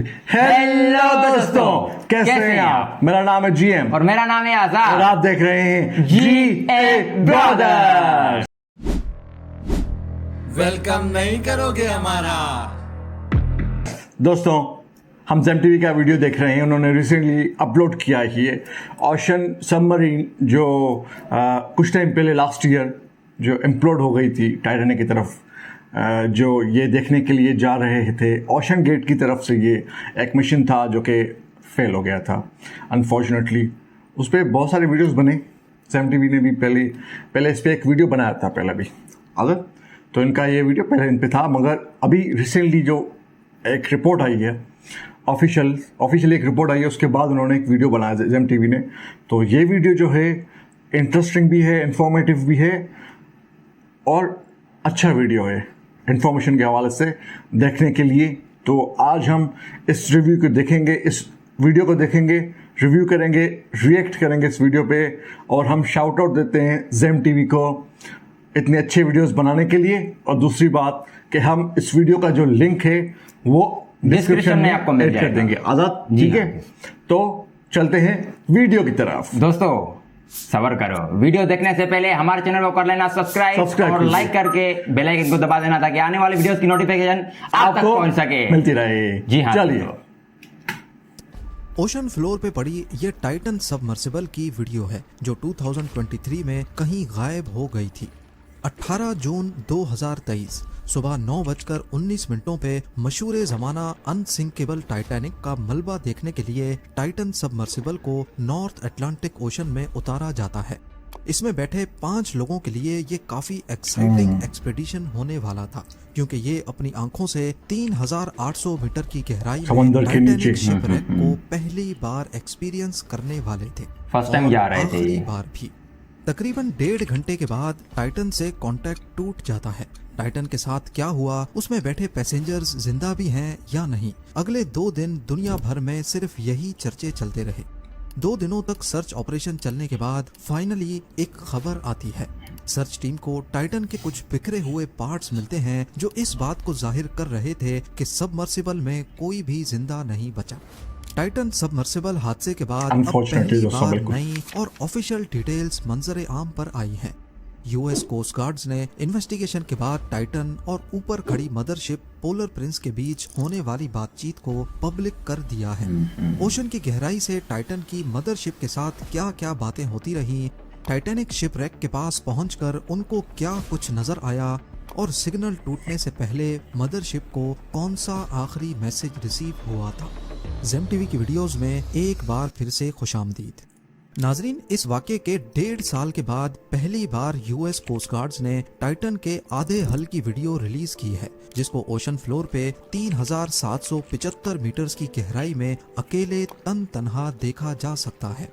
Hello दोस्तों, कैसे हैं आप? मेरा नाम है जीएम और मेरा नाम है आजाद और आप देख रहे हैं जी ब्रदर्स। वेलकम नहीं करोगे हमारा। दोस्तों, हम जेम टीवी का वीडियो देख रहे हैं। उन्होंने रिसेंटली अपलोड किया है ये ओशन सबमरीन जो कुछ टाइम पहले लास्ट ईयर जो इम्प्लोड हो गई थी टाइटैनिक की तरफ, जो ये देखने के लिए जा रहे थे। ओशन गेट की तरफ से ये एक मिशन था जो कि फेल हो गया था अनफॉर्चुनेटली। उस पर बहुत सारे वीडियोस बने। जेम टीवी ने भी पहले इस पर एक वीडियो बनाया था पहले भी, अगर तो इनका ये वीडियो पहले इन पे था, मगर अभी रिसेंटली जो एक रिपोर्ट आई है ऑफिशियल एक रिपोर्ट आई है, उसके बाद उन्होंने एक वीडियो बनाया जेम टीवी ने। तो ये वीडियो जो है इंटरेस्टिंग भी है, इंफॉर्मेटिव भी है और अच्छा वीडियो है इंफॉर्मेशन के हवाले से देखने के लिए। तो आज हम इस रिव्यू को देखेंगे, इस वीडियो को देखेंगे, रिव्यू करेंगे, रिएक्ट करेंगे इस वीडियो पे, और हम शाउट आउट देते हैं जेम टीवी को इतने अच्छे वीडियोस बनाने के लिए। और दूसरी बात कि हम इस वीडियो का जो लिंक है वो डिस्क्रिप्शन में आपको मिल कर देंगे। आजाद, ठीक है? तो चलते हैं वीडियो की तरफ। दोस्तों, सब्र करो, वीडियो देखने से पहले हमारे चैनल को कर लेना सब्सक्राइब और लाइक करके बेल आइकन को दबा देना ताकि आने वाले वीडियोस की नोटिफिकेशन आप तक पहुंच सके, मिलती रहे। जी हाँ, चलिए। ओशन फ्लोर पे पड़ी ये टाइटन सबमर्सिबल की वीडियो है जो 2023 में कहीं गायब हो गई थी। 18 जून 2023 सुबह 9:19 पे मशहूर जमाना अनसिंकेबल टाइटैनिक का मलबा देखने के लिए टाइटन सबमर्सिबल को नॉर्थ अटलांटिक ओशन में उतारा जाता है। इसमें बैठे 5 लोगों के लिए ये काफी एक्साइटिंग एक्सपेडिशन होने वाला था, क्योंकि ये अपनी आंखों से 3800 मीटर की गहराई में टाइटैनिक शिपरेक को पहली बार एक्सपीरियंस करने वाले थे। फर्स्ट टाइम जा रहे थे। आखिरी बार भी। तकरीबन 1.5 घंटे के बाद टाइटन से कांटेक्ट टूट जाता है। टाइटन के साथ क्या हुआ, उसमें बैठे पैसेंजर्स जिंदा भी हैं या नहीं, अगले 2 दिन दुनिया भर में सिर्फ यही चर्चे चलते रहे। 2 दिनों तक सर्च ऑपरेशन चलने के बाद फाइनली एक खबर आती है। सर्च टीम को टाइटन के कुछ बिखरे हुए पार्ट्स मिलते हैं जो इस बात को जाहिर कर रहे थे कि सबमर्सिबल में कोई भी जिंदा नहीं बचा। टाइटन सबमर्सिबल हादसे के बाद अब पहली बार नई और ऑफिशियल डिटेल्स मंजर आम पर आई हैं। यूएस कोस्ट गार्ड्स ने इन्वेस्टिगेशन के बाद टाइटन और ऊपर खड़ी मदरशिप पोलर प्रिंस के बीच होने वाली बातचीत को पब्लिक कर दिया है। ओशन की गहराई से टाइटन की मदरशिप के साथ क्या क्या बातें होती रही, टाइटैनिक शिपरेक के पास पहुंचकर उनको क्या कुछ नजर आया, और सिग्नल टूटने से पहले मदरशिप को कौन सा आखिरी मैसेज रिसीव हुआ था। जेम टीवी की वीडियोस में एक बार फिर से खुशामदीद। नाजरीन, इस वाक़े के 1.5 साल के बाद पहली बार यूएस कोस्ट गार्ड्स ने टाइटन के आधे हल की वीडियो रिलीज की है, जिसको ओशन फ्लोर पे 3775 मीटर्स की गहराई में अकेले तन्हा देखा जा सकता है।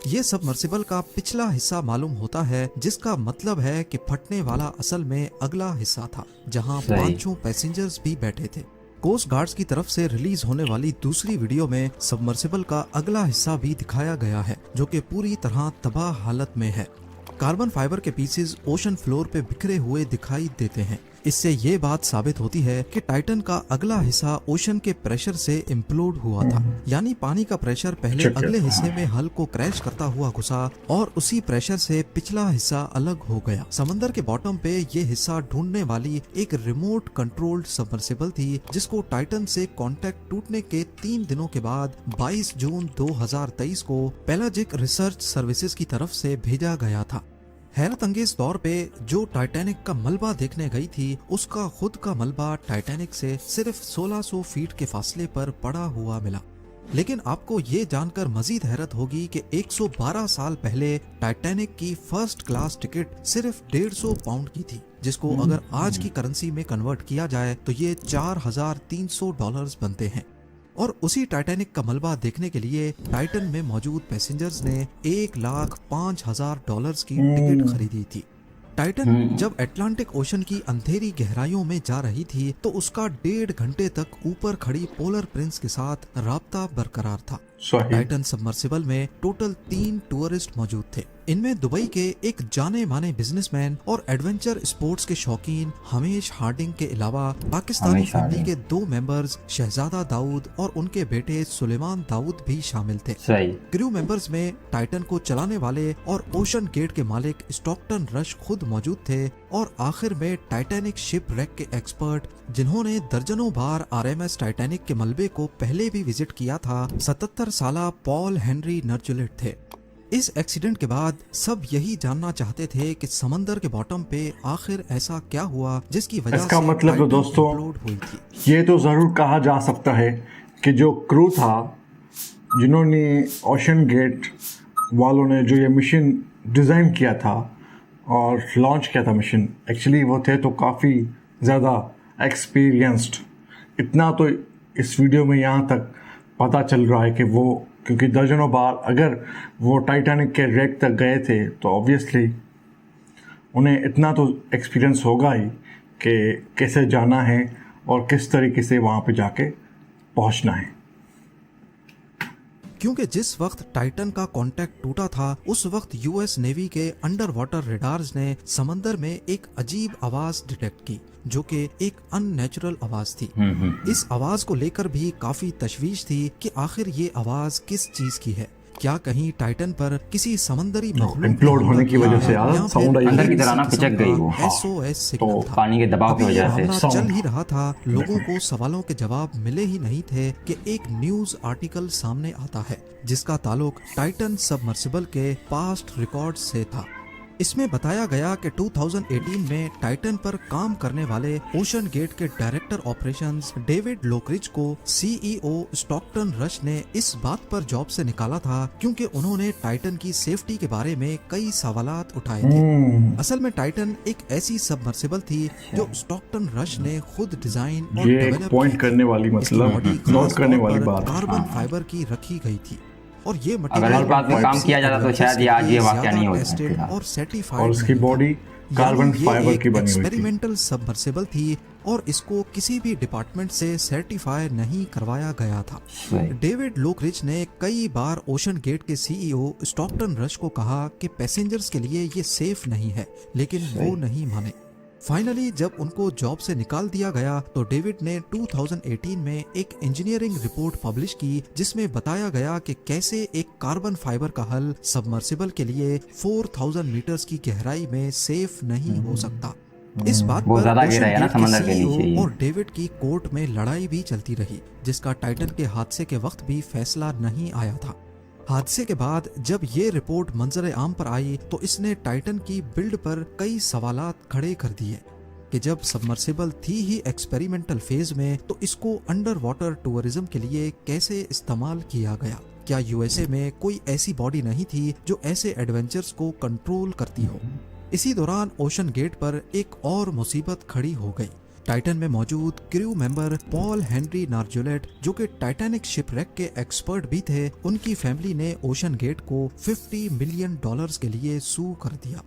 ये सबमर्सिबल का पिछला हिस्सा मालूम होता है, जिसका मतलब है कि फटने वाला असल में अगला हिस्सा था, जहां 5 पैसेंजर्स भी बैठे थे। कोस्ट गार्ड्स की तरफ से रिलीज होने वाली दूसरी वीडियो में सबमर्सिबल का अगला हिस्सा भी दिखाया गया है, जो कि पूरी तरह तबाह हालत में है। कार्बन फाइबर के पीसेस ओशन फ्लोर पे बिखरे हुए दिखाई देते हैं। इससे ये बात साबित होती है कि टाइटन का अगला हिस्सा ओशन के प्रेशर से इम्प्लोड हुआ था, यानी पानी का प्रेशर पहले अगले हिस्से में हल को क्रैश करता हुआ घुसा और उसी प्रेशर से पिछला हिस्सा अलग हो गया। समंदर के बॉटम पे ये हिस्सा ढूंढने वाली एक रिमोट कंट्रोल्ड सबमर्सिबल थी, जिसको टाइटन से कांटेक्ट टूटने के 3 दिनों के बाद 22 जून 2023 को पेलाजिक रिसर्च सर्विसेज की तरफ से भेजा गया था। हैरत अंगेज तौर पे जो टाइटैनिक का मलबा देखने गई थी, उसका खुद का मलबा टाइटैनिक से सिर्फ 1600 फीट के फासले पर पड़ा हुआ मिला। लेकिन आपको ये जानकर मजीद हैरत होगी कि 112 साल पहले टाइटैनिक की फर्स्ट क्लास टिकट सिर्फ 150 पाउंड की थी, जिसको अगर आज की करेंसी में कन्वर्ट किया जाए तो ये $4300 बनते हैं। और उसी टाइटैनिक का मलबा देखने के लिए टाइटन में मौजूद पैसेंजर्स ने $1,05,000 की टिकट खरीदी थी। टाइटन जब अटलांटिक ओशन की अंधेरी गहराइयों में जा रही थी तो उसका 1.5 घंटे तक ऊपर खड़ी पोलर प्रिंस के साथ राब्ता बरकरार था। सही। टाइटन सबमर्सिबल में टोटल 3 टूरिस्ट मौजूद थे। इनमें दुबई के एक जाने माने बिजनेसमैन और एडवेंचर स्पोर्ट्स के शौकीन हमेश हार्डिंग के अलावा पाकिस्तानी हमेश फैमिली हार्डिंग। के 2 मेंबर्स शहजादा दाऊद और उनके बेटे सुलेमान दाऊद भी शामिल थे। सही। क्रू मेंबर्स में टाइटन को चलाने वाले और ओशन गेट के मालिक स्टॉकटन रश खुद मौजूद थे, और आखिर में टाइटैनिक शिप रेक के एक्सपर्ट जिन्होंने दर्जनों बार आरएमएस टाइटैनिक के मलबे को पहले भी विजिट किया था, 77 साला पॉल हेनरी नर्जुलेट थे। इस एक्सीडेंट के बाद सब यही जानना चाहते थे कि समंदर के बॉटम पे आखिर ऐसा क्या हुआ जिसकी वजह इसका से मतलब तो टाइटन दोस्तों implode हुई थी। ये तो ज़रूर कहा जा सकता है कि जो क्रू था जिन्होंने ओशन गेट वालों ने जो ये मिशन डिज़ाइन किया था और लॉन्च किया था मिशन, एक्चुअली वो थे तो काफ़ी ज़्यादा एक्सपीरियंस्ड। इतना तो इस वीडियो में यहाँ तक पता चल रहा है कि वो, क्योंकि दर्जनों बार अगर वो टाइटैनिक के रेक तक गए थे तो ऑब्वियसली उन्हें इतना तो एक्सपीरियंस होगा ही कि कैसे जाना है और किस तरीके से वहाँ पे जाके पहुँचना है। क्योंकि जिस वक्त टाइटन का कांटेक्ट टूटा था उस वक्त यूएस नेवी के अंडर वाटर रेडार्स ने समंदर में एक अजीब आवाज डिटेक्ट की जो कि एक अननेचुरल आवाज थी। इस आवाज को लेकर भी काफी तशवीश थी कि आखिर ये आवाज किस चीज की है। क्या कहीं टाइटन पर किसी समंदरी मखलूक implode होने की वजह से यार साउंड आई। अंदर की तरह ना पिचक गई वो। SOS सिग्नल था। पानी के दबाव की अभी वजह ये से। मामला चल ही रहा था, लोगों को सवालों के जवाब मिले ही नहीं थे कि एक न्यूज आर्टिकल सामने आता है जिसका ताल्लुक टाइटन सबमर्सिबल के पास्ट रिकॉर्ड से था। इसमें बताया गया कि 2018 में टाइटन पर काम करने वाले ओशन गेट के डायरेक्टर ऑपरेशंस डेविड लोकरिज को सीईओ स्टॉकटन रश ने इस बात पर जॉब से निकाला था क्योंकि उन्होंने टाइटन की सेफ्टी के बारे में कई सवालात उठाए थे। असल में टाइटन एक ऐसी सबमर्सिबल थी जो स्टॉकटन रश ने खुद डिजाइन और ये एक डेवलप पॉइंट करने वाली मतलब नोट करने वाली बात। कार्बन फाइबर की रखी गई थी और ये अगर हर बात में काम किया जाता तो शायद ये आज ये वाकया नहीं होता। और सर्टिफाइड और उसकी बॉडी कार्बन फाइबर की बनी हुई थी। एक्सपेरिमेंटल सबमर्सिबल थी और इसको किसी भी डिपार्टमेंट से सर्टिफाई नहीं करवाया गया था। डेविड लोकरिच ने कई बार ओशन गेट के सीईओ स्टॉकटन रश को कहा कि पैसेंजर्स के लिए ये सेफ नहीं है, लेकिन वो नहीं माने। फाइनली जब उनको जॉब से निकाल दिया गया तो डेविड ने 2018 में एक इंजीनियरिंग रिपोर्ट पब्लिश की जिसमें बताया गया कि कैसे एक कार्बन फाइबर का हल सबमर्सिबल के लिए 4000 मीटर्स की गहराई में सेफ नहीं हो सकता। इस बात वो पर ज्यादा ओशन गहरा है ना गेट के समंदर के नीचे CEO ही। और डेविड की कोर्ट में लड़ाई भी चलती रही जिसका टाइटन के हादसे के वक्त भी फैसला नहीं आया था। हादसे के बाद जब ये रिपोर्ट मंजर आम पर आई तो इसने टाइटन की बिल्ड पर कई सवालात खड़े कर दिए कि जब सबमर्सिबल थी ही एक्सपेरिमेंटल फेज में तो इसको अंडर वाटर टूरिज्म के लिए कैसे इस्तेमाल किया गया। क्या यूएसए में कोई ऐसी बॉडी नहीं थी जो ऐसे एडवेंचर्स को कंट्रोल करती हो। इसी दौरान ओशन गेट पर एक और मुसीबत खड़ी हो गई। टाइटन में मौजूद क्रू मेंबर पॉल हेनरी नार्जुलेट जो कि टाइटैनिक शिपरेक के एक्सपर्ट भी थे, उनकी फैमिली ने ओशन गेट को $50 मिलियन के लिए सू कर दिया।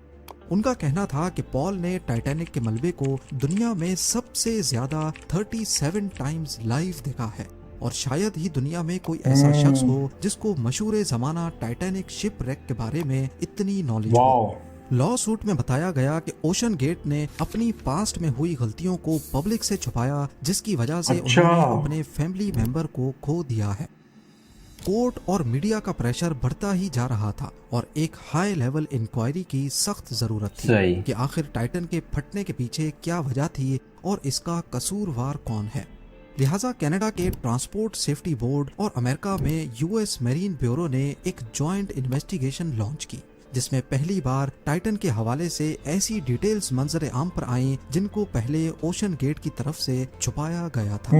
उनका कहना था कि पॉल ने टाइटैनिक के मलबे को दुनिया में सबसे ज्यादा 37 टाइम्स लाइव देखा है और शायद ही दुनिया में कोई ऐसा शख्स हो जिसको मशहूर जमाना टाइटैनिक शिपरेक के बारे में इतनी नॉलेज हो। लॉ सूट में बताया गया कि ओशन गेट ने अपनी पास्ट में हुई गलतियों को पब्लिक से छुपाया जिसकी वजह से उन्होंने अपने फैमिली मेंबर को खो दिया है। कोर्ट और मीडिया का प्रेशर बढ़ता ही जा रहा था और एक हाई लेवल इंक्वायरी की सख्त जरूरत थी कि आखिर टाइटन के फटने के पीछे क्या वजह थी और इसका कसूरवार कौन है। लिहाजा कनाडा के ट्रांसपोर्ट सेफ्टी बोर्ड और अमेरिका में यूएस मैरीन ब्यूरो ने एक जॉइंट इन्वेस्टिगेशन लॉन्च की जिसमें पहली बार टाइटन के हवाले से ऐसी डिटेल्स मंजर आम पर आई जिनको पहले ओशन गेट की तरफ से छुपाया गया था।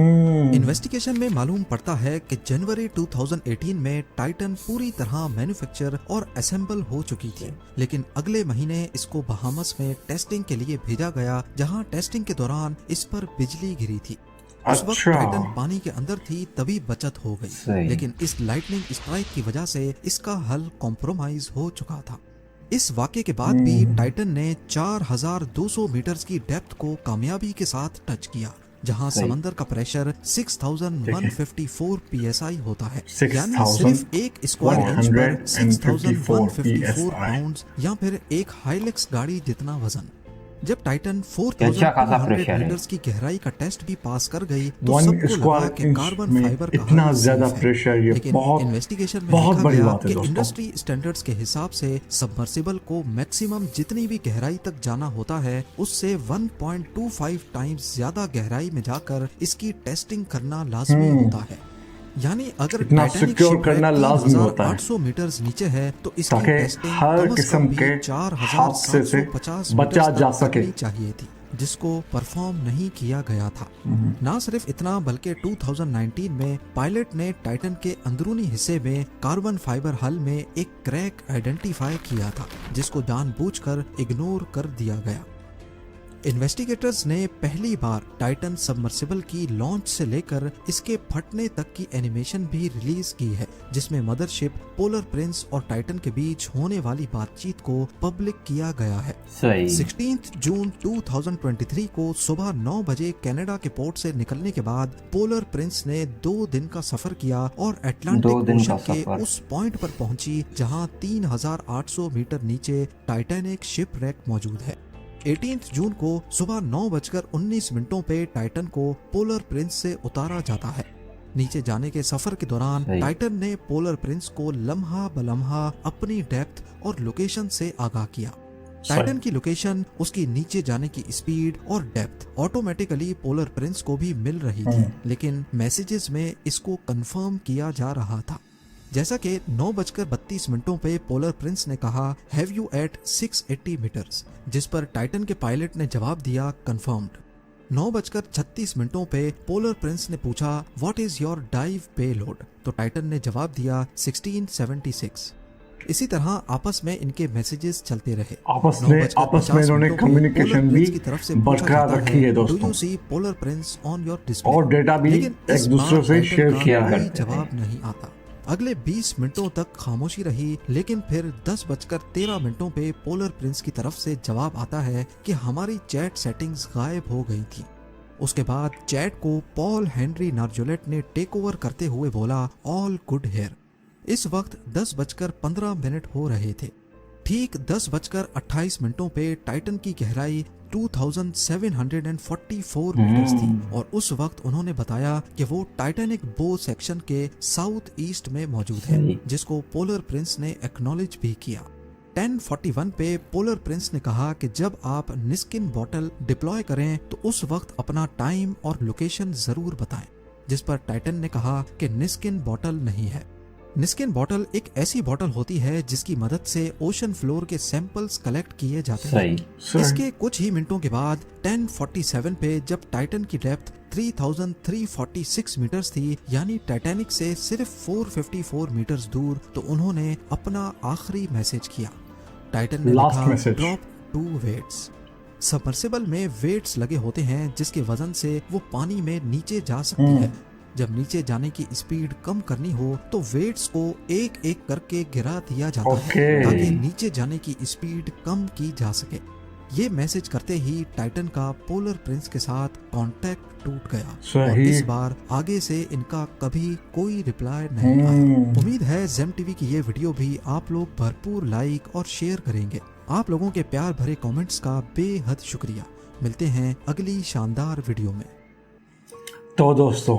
इन्वेस्टिगेशन में मालूम पड़ता है कि जनवरी 2018 में टाइटन पूरी तरह मैन्युफैक्चर और असेंबल हो चुकी थी, लेकिन अगले महीने इसको बहामस में टेस्टिंग के लिए भेजा गया जहां टेस्टिंग के दौरान इस पर बिजली गिरी थी। उस वक्त टाइटन पानी के अंदर थी तभी बचत हो गई, लेकिन इस लाइटनिंग स्ट्राइक की वजह से इसका हल कॉम्प्रोमाइज हो चुका था। इस वाक़े के बाद भी टाइटन ने 4200 मीटर्स की डेप्थ को कामयाबी के साथ टच किया जहां समंदर का प्रेशर 6154 psi होता है, यानी सिर्फ एक स्क्वायर इंच पर 6154 पाउंड या फिर एक हाइलेक्स गाड़ी जितना वजन। जब टाइटन 4200 मीटर्स की गहराई का टेस्ट भी पास कर गई तो सबको लगा कि कार्बन फाइबर का इतना ज्यादा प्रेशर, ये लेकिन इन्वेस्टिगेशन में बहुत देखा बड़ी गया बात है कि दोस्तों। इंडस्ट्री स्टैंडर्ड्स के हिसाब से सबमर्सिबल को मैक्सिमम जितनी भी गहराई तक जाना होता है उससे 1.25 टाइम्स ज्यादा गहराई में जाकर इसकी टेस्टिंग करना लाजमी होता है। यानी अगर इतना टाइटैनिक सिक्योर शिपरेक करना लाजमी होता है 800 मीटर्स नीचे है तो इसकी ताकि टेस्टिंग हर किस्म के 4750 से बचा जा सके, चाहिए थी, जिसको परफॉर्म नहीं किया गया था। ना सिर्फ इतना बल्कि 2019 में पायलट ने टाइटन के अंदरूनी हिस्से में कार्बन फाइबर हल में एक क्रैक आइडेंटिफाई किया था जिसको जानबूझकर इग्नोर कर दिया गया। इन्वेस्टिगेटर्स ने पहली बार टाइटन सबमर्सिबल की लॉन्च से लेकर इसके फटने तक की एनिमेशन भी रिलीज की है, जिसमें मदरशिप, पोलर प्रिंस और टाइटन के बीच होने वाली बातचीत को पब्लिक किया गया है। 16 जून 2023 को सुबह 9 बजे कनाडा के पोर्ट से निकलने के बाद पोलर प्रिंस ने 2 दिन का सफर किया और अटलांटिक ओशन के उस पॉइंट पर पहुंची जहां 3800 मीटर नीचे टाइटैनिक शिपरेक मौजूद है। 18 जून को सुबह 9:19 पे टाइटन को पोलर प्रिंस से उतारा जाता है। नीचे जाने के सफर के दौरान टाइटन ने पोलर प्रिंस को लम्हा बलम्हा अपनी डेप्थ और लोकेशन से आगाह किया। टाइटन की लोकेशन, उसकी नीचे जाने की स्पीड और डेप्थ ऑटोमेटिकली पोलर प्रिंस को भी मिल रही थी, लेकिन मैसेजेस में इसको कंफर्म किया जा रहा था। जैसा कि 9:32 पे पोलर प्रिंस ने कहा, हैव यू एट 680 मीटर्स, जिस पर टाइटन के पायलट ने जवाब दिया, कंफर्म्ड। 9:36 पे पोलर प्रिंस ने पूछा, what is your dive payload, तो टाइटन ने जवाब दिया 1676। इसी तरह आपस में इनके मैसेजेस चलते रहे। आपस में इन्होंने कम्युनिकेशन भी बरकरार रखी है दोस्तों, do you see polar prince on your display, और डेटा भी एक दूसरे से शेयर किया करते हैं। जवाब नहीं आता। अगले 20 मिनटों तक खामोशी रही, लेकिन फिर 10:13 पे पोलर प्रिंस की तरफ से जवाब आता है कि हमारी चैट सेटिंग्स गायब हो गई थी। उसके बाद चैट को पॉल हेनरी नार्जोलेट ने टेक ओवर करते हुए बोला, ऑल गुड हेयर। इस वक्त 10:15 हो रहे थे। ठीक 10:28 पे टाइटन की गहराई 2744 मीटर्स थी और उस वक्त उन्होंने बताया कि वो टाइटैनिक बो सेक्शन के साउथ ईस्ट में मौजूद है, जिसको पोलर प्रिंस ने एक्नॉलेज भी किया। 10:41 पे पोलर प्रिंस ने कहा कि जब आप निस्किन बॉटल डिप्लॉय करें तो उस वक्त अपना टाइम और लोकेशन जरूर बताएं, जिस पर टाइटन ने कहा कि निस्किन बॉटल नहीं है। निस्किन बॉटल एक ऐसी बॉटल होती है जिसकी मदद से ओशन फ्लोर के सैंपल्स कलेक्ट किए जाते हैं। इसके कुछ ही मिनटों के बाद 10:47 पे जब टाइटन की डेप्थ 3346 मीटर्स थी, यानी टाइटैनिक से सिर्फ 454 मीटर्स दूर, तो उन्होंने अपना आखिरी मैसेज किया। टाइटन ने लिखा, ड्रॉप 2 वेट्स। सबमर्सिबल में वेट्स लगे होते हैं जिसके वजन से वो पानी में नीचे जा सकती है। जब नीचे जाने की स्पीड कम करनी हो तो वेट्स को एक एक करके गिरा दिया जाता है ताकि नीचे जाने की स्पीड कम की जा सके। ये मैसेज करते ही टाइटन का पोलर प्रिंस के साथ कांटेक्ट टूट गया और इस बार आगे से इनका कभी कोई रिप्लाई नहीं आया। उम्मीद है जेम टीवी की ये वीडियो भी आप लोग भरपूर लाइक और शेयर करेंगे। आप लोगों के प्यार भरे कमेंट्स का बेहद शुक्रिया। मिलते हैं अगली शानदार वीडियो में। तो दोस्तों,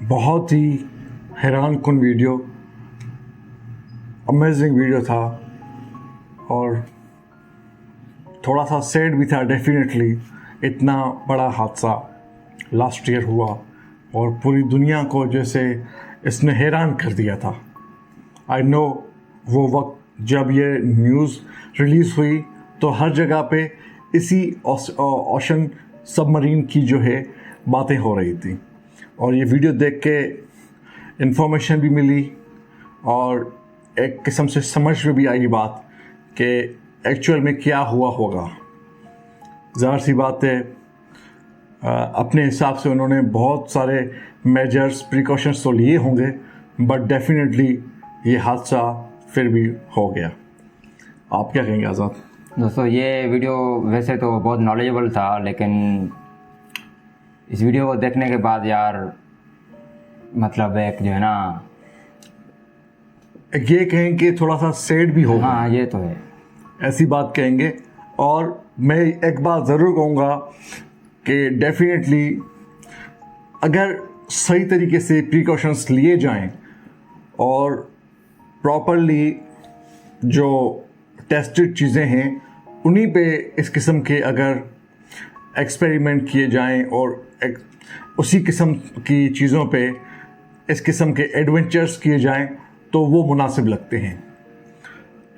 बहुत ही हैरान कुन वीडियो, अमेजिंग वीडियो था और थोड़ा सा सैड भी था डेफिनेटली। इतना बड़ा हादसा लास्ट ईयर हुआ और पूरी दुनिया को जैसे इसने हैरान कर दिया था। आई नो वो वक्त जब ये न्यूज़ रिलीज़ हुई तो हर जगह पे इसी ओशन सबमरीन की जो है बातें हो रही थी और ये वीडियो देख के इन्फॉर्मेशन भी मिली और एक किस्म से समझ में भी आई बात कि एक्चुअल में क्या हुआ होगा। ज़ाहिर सी बात है, अपने हिसाब से उन्होंने बहुत सारे मेजर्स, प्रिकॉशंस तो लिए होंगे, बट डेफिनेटली ये हादसा फिर भी हो गया। आप क्या कहेंगे आज़ाद? दोस्तों, ये वीडियो वैसे तो बहुत नॉलेजेबल था, लेकिन इस वीडियो को देखने के बाद यार मतलब एक जो है ना, ये कहें कि थोड़ा सा सैड भी होगा, हाँ ये तो है, ऐसी बात कहेंगे। और मैं एक बात ज़रूर कहूँगा कि डेफिनेटली अगर सही तरीके से प्रिकॉशंस लिए जाएं और प्रॉपरली जो टेस्टेड चीज़ें हैं उन्हीं पे इस किस्म के अगर एक्सपेरिमेंट किए जाएं और उसी किस्म की चीज़ों पे इस किस्म के एडवेंचर्स किए जाएं तो वो मुनासिब लगते हैं।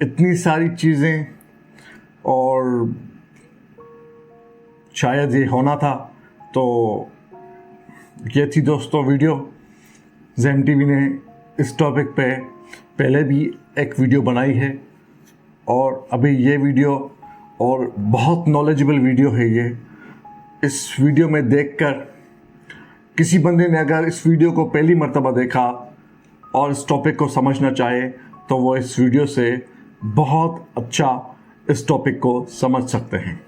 इतनी सारी चीज़ें और शायद ये होना था। तो ये थी दोस्तों वीडियो। ज़ेम टीवी ने इस टॉपिक पे पहले भी एक वीडियो बनाई है और अभी ये वीडियो और बहुत नॉलेजेबल वीडियो है ये। इस वीडियो में देखकर किसी बंदे ने अगर इस वीडियो को पहली मर्तबा देखा और इस टॉपिक को समझना चाहे तो वो इस वीडियो से बहुत अच्छा इस टॉपिक को समझ सकते हैं।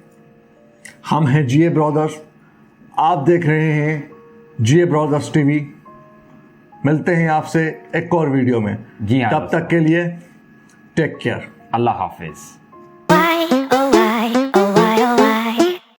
हम हैं जीए ब्रदर्स, आप देख रहे हैं जीए ब्रदर्स टीवी। मिलते हैं आपसे एक और वीडियो में। जी हाँ तब तक के लिए टेक केयर। अल्लाह हाफिज। Bye.